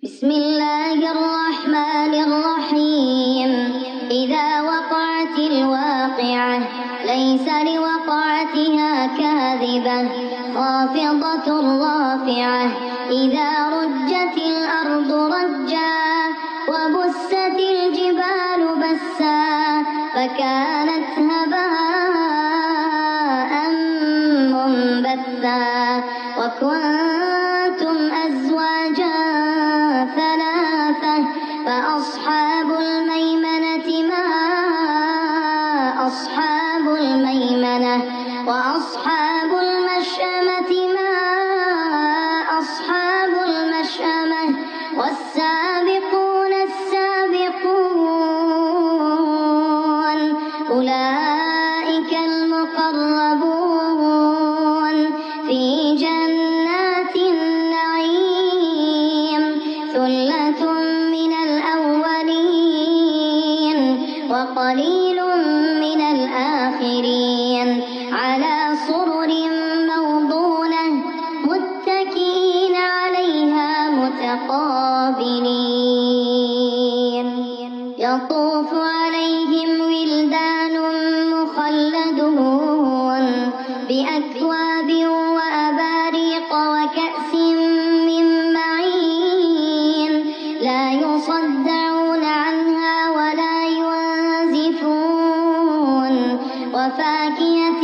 بسم الله الرحمن الرحيم. إذا وقعت الواقعة ليس لوقعتها كاذبة خافضة رافعة. إذا رجت الأرض رجا وبست الجبال بسا فكانت هباء منبثا وكنتم أزواجا ثلاثة فأصحاب الميمنة ما أصحاب الميمنة وأصحاب المشأمة ما أصحاب المشأمة والسابقون السابقون أولئك المقربون في جنات النعيم. ثلة من الأولين وقليل من الآخرين على سرر موضونة متكئين عليها متقابلين. يطوف عليهم ولدان مخلدون بأكواب وأباريق وكأس من معين لا يصدعون عنها ولا ينزفون وفاكهة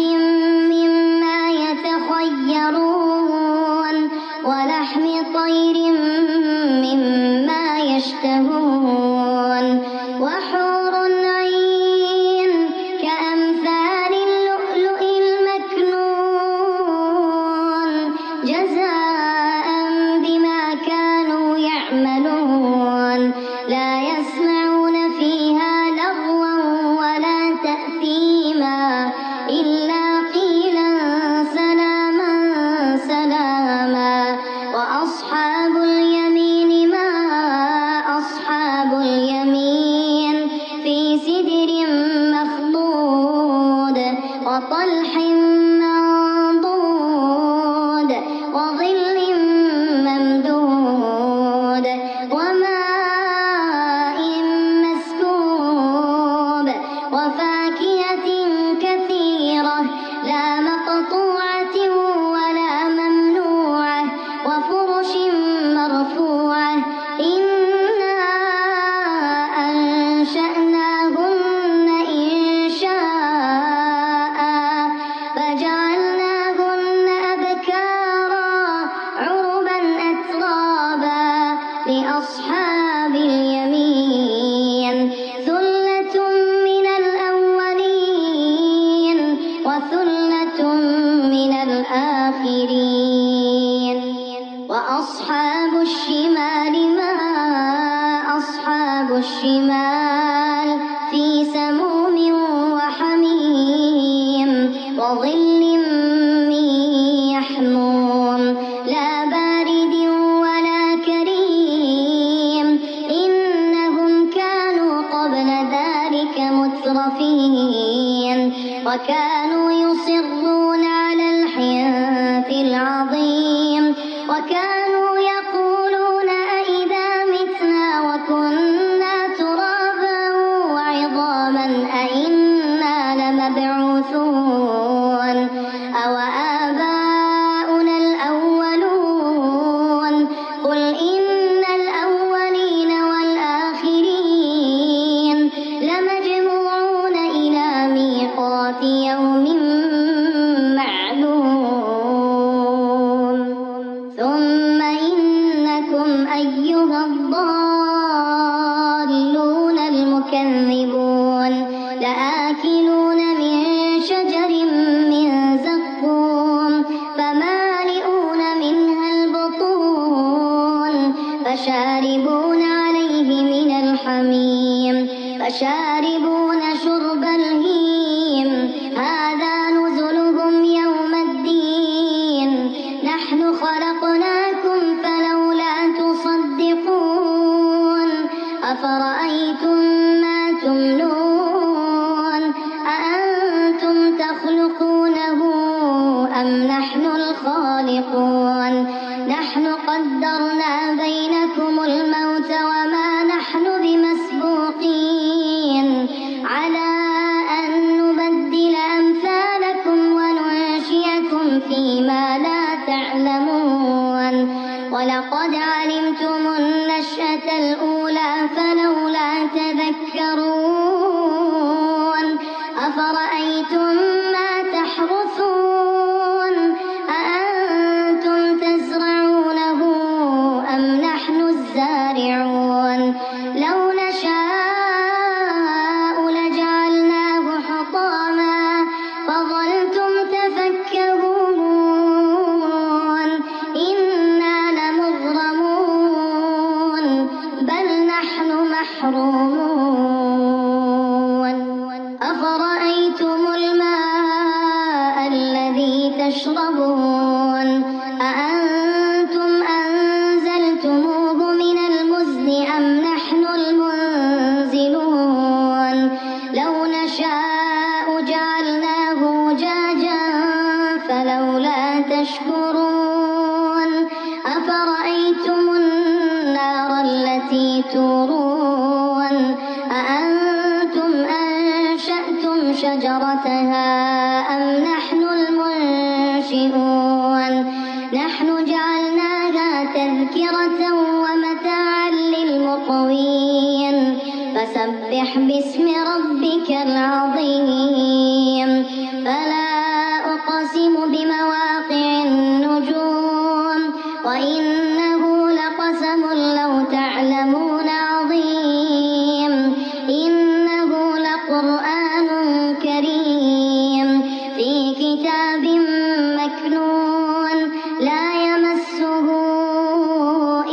مما يتخيرون ولحم طير مما يشتهون وحور عين كأمثال اللؤلؤ المكنون جزاء بما كانوا يعملون. لا يسمعون فيها لغوا ولا تأثيما إلا قيلا سلاما سلاما. وأصحاب اليمين ما أصحاب اليمين في سدر مخضود وطلح منضود وظل ممدود وماء مسكوب وفاكهة كثيرة لا مقطوعة ولا ممنوعة وفرش مرفوعة. إنا أنشأناهن إنشاء فجعلناهن أبكارا عربا أترابا لأصحاب اليمين. ثلة من الأولين وثلة من الآخرين. وأصحاب الشمال ما أصحاب الشمال في سموم وحميم وظل من يحموم لا بارد ولا كريم. إنهم كانوا قبل ذلك مترفين وكانوا يصرون على الحنث العظيم وكانوا يقولون أئذا متنا وكنا ترابا وعظاما أئنا لمبعوثون أو آباؤنا الأولون. قل إن الأولين والآخرين لمجموعون إلى ميقات يوم معلوم. ثم إنكم أيها الضالون المكذبون لآكلون من شجر من زقوم فمالئون منها البطون فشاربون عليه من الحميم فشاربون شرب الهيم. هذا نزلهم يوم الدين. نحن خلقناكم فلولا تصدقون. أفرأيتم ما تمنون أأنتم تخلقونه أم نحن الخالقون. نحن قدرنا بينكم الموت علمتم النشأة الأولى فلولا تذكرون أفرأيتم ما تحرثون أأنتم تزرعونه أم نحن الزارعون لو نشاء لجعلناه حطاما فظلتم تفكهون إنا لمغرمون بل نحن محرومون أفرأيتم الماء الذي تشربون أأنتم أنزلتموه من المزن أم نحن المنزلون لو نشاء جعلناه أجاجا فلولا تشكرون أفرأيتم النار التي تورون أأنتم أنشأتم شجرتها أم نحن المنشئون نحن جعلناها تذكرة ومتاعا للمقوين فسبح باسم ربك العظيم فلا أقسم بمواقع النجوم وإنه لقسم لو تعلمون عظيم إنه لقرآن كريم في كتاب مكنون لا يمسه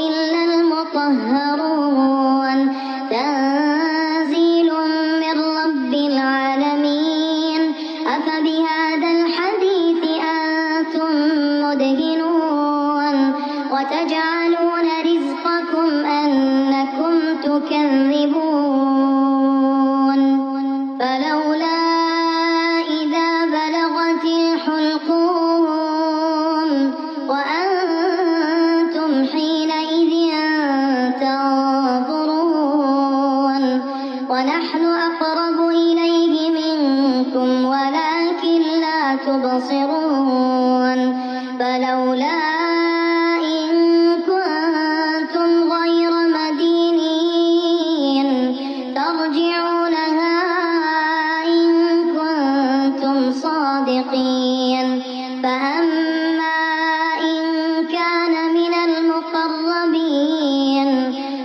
إلا المطهرون تنزيل من رب العالمين أفبهذا الحديث أنتم مدهنون وتجعلون رزقكم أنكم تكذبون فلولا إذا بلغت الحلقوم وأنتم حينئذ تنظرون ونحن أقرب إليه منكم ولكن لا تبصرون فلولا إن كنتم غير مدينين ترجعونها إن كنتم صادقين فأما إن كان من المقربين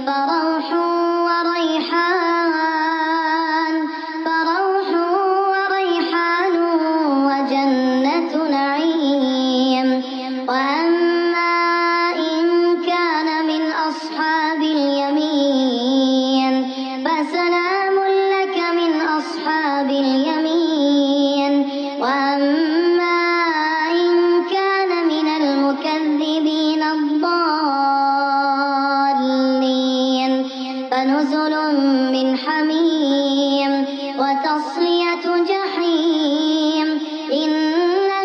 فروح وريحان وجنة نعيم وأما إن كان من أصحاب اليمين فسلام لك من أصحاب اليمين وأما إن كان من المكذبين الضالين فنزل من حميم وتصلية جحيم إن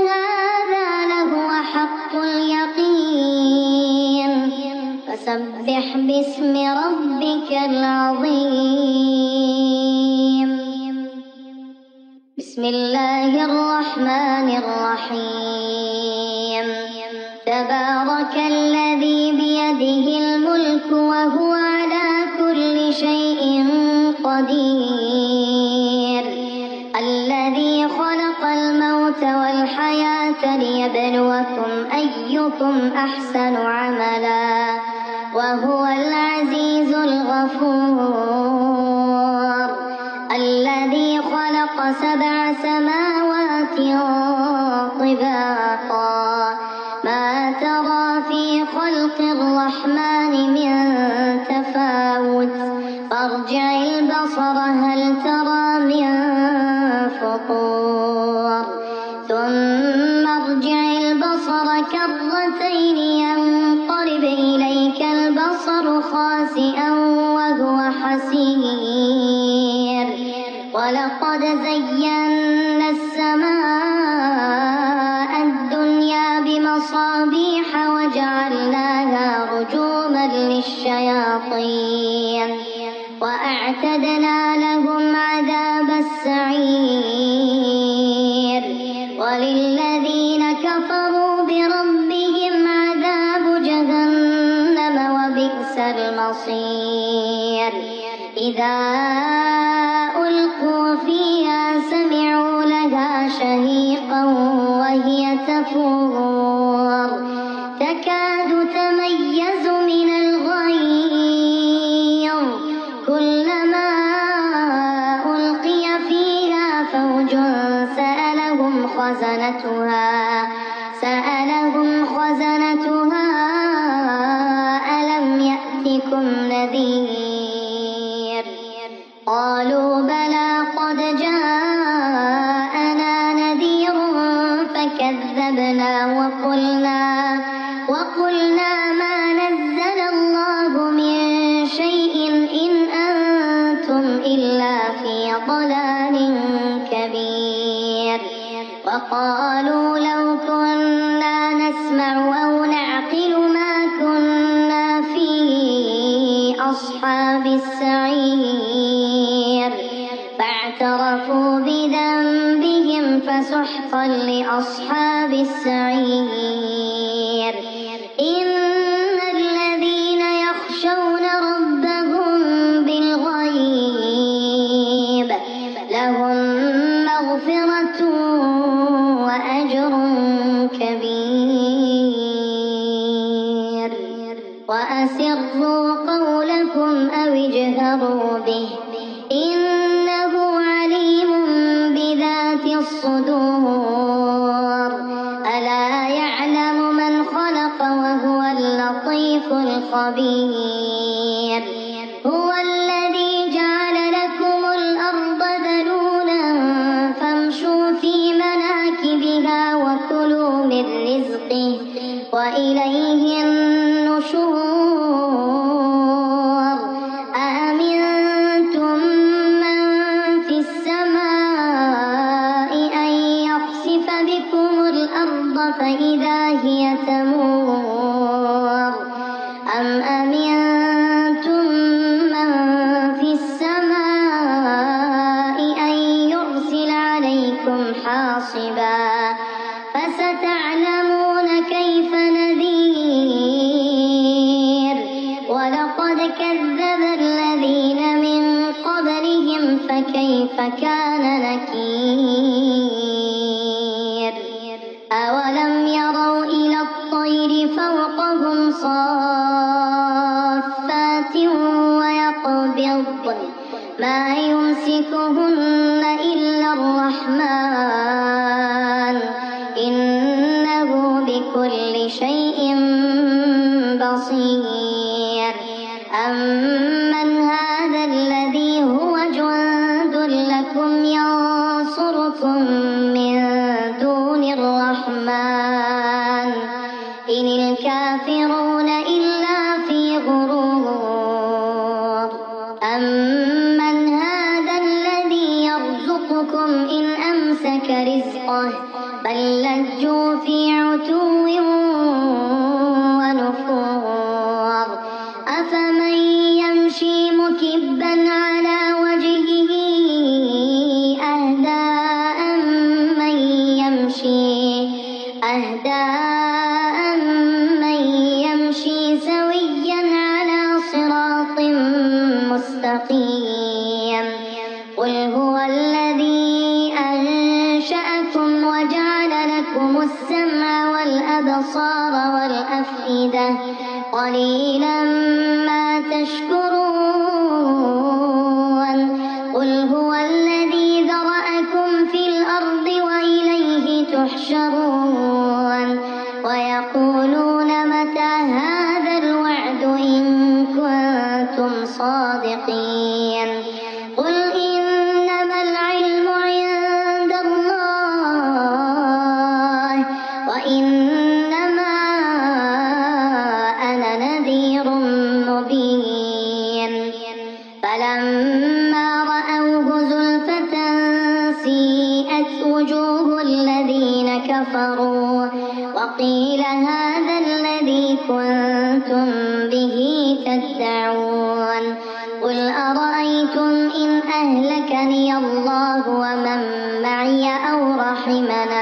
هذا لهو حق اليقين فسبح باسم ربك العظيم بسم الله الرحمن الرحيم تبارك الذي بيده الملك وهو على كل شيء قدير الذي خلق الموت والحياة ليبلوكم أيكم أحسن عملا وهو العزيز الغفور الذي خلق 7 سماوات طباقا ما ترى في خلق الرحمن من تفاوت فارجع البصر هل ترى من فطور ثم ارجع البصر كرتين ينقلب إليك البصر خاسئا وهو حسير ولقد زينا السماء الدنيا بمصابيح وجعلناها رجوما للشياطين وأعتدنا لهم عذاب السعير وللذين كفروا بربهم عذاب جهنم وبئس وبئس المصير إذا ألقوا فيها سمعوا لها شهيقا وهي تفور تكاد تميز من الغيظ كلما ألقي فيها فوج سألهم خزنتها ألم يأتكم نذير قالوا بلى قد جاءنا نذير فكذبنا وقلنا ما نزل الله من شيء إن أنتم إلا في ضلال كبير وقالوا لو كنا نسمع أو نعقل ما كنا في أصحاب السعير فاعترفوا بذنبهم فسحقا لأصحاب السعير إن الذين يخشون ربهم بالغيب لهم مغفرة وأجر كبير وأسروا قولكم أو اجهروا به إنه عليم بذات الصدور ألا يعلم من خلق وهو اللطيف الخبير هو الذي جعل لكم الأرض ذلولا فامشوا في مناكبها وكلوا من رزقه وإليه النشور أأمنتم من في السماء أن يخسف بكم الأرض فإذا هي تمور أم أمنتم من في السماء أن يرسل عليكم حاصبا فستعلمون كيف نذير ولقد كذب الذين من قبلهم فكيف كان نكير أولم يروا إلى الطير فوقهم صافات ويقبضن ما يمسكهن إلا الرحمن إنه بكل شيء بصير أمن هذا الذي هو جند لكم ينصركم من دون الرحمن إن الكافرون إلا في غرور أمن هذا الذي يرزقكم إن أمسك رزقه بل لجوا في عتو ونفور أفمن يمشي مكبا على وجهه أهدى أمن يمشي سويا على صراط مستقيم قل هو الذي أنشأكم وجعل لكم السمع والأبصار والأفئدة قليلا ما تشكرون قل هو الذي ذرأكم في الأرض وإليه تحشرون ويقولون متى هذا الوعد إن كنتم صادقين قل إنما العلم عند الله وإنما أنا نذير مبين فلما رأوه زلفة سيئت وجوه الذين كفروا وقيل هذا الذي كنتم به تدعون قل أرأيتم إن أهلكني الله ومن معي أو رحمنا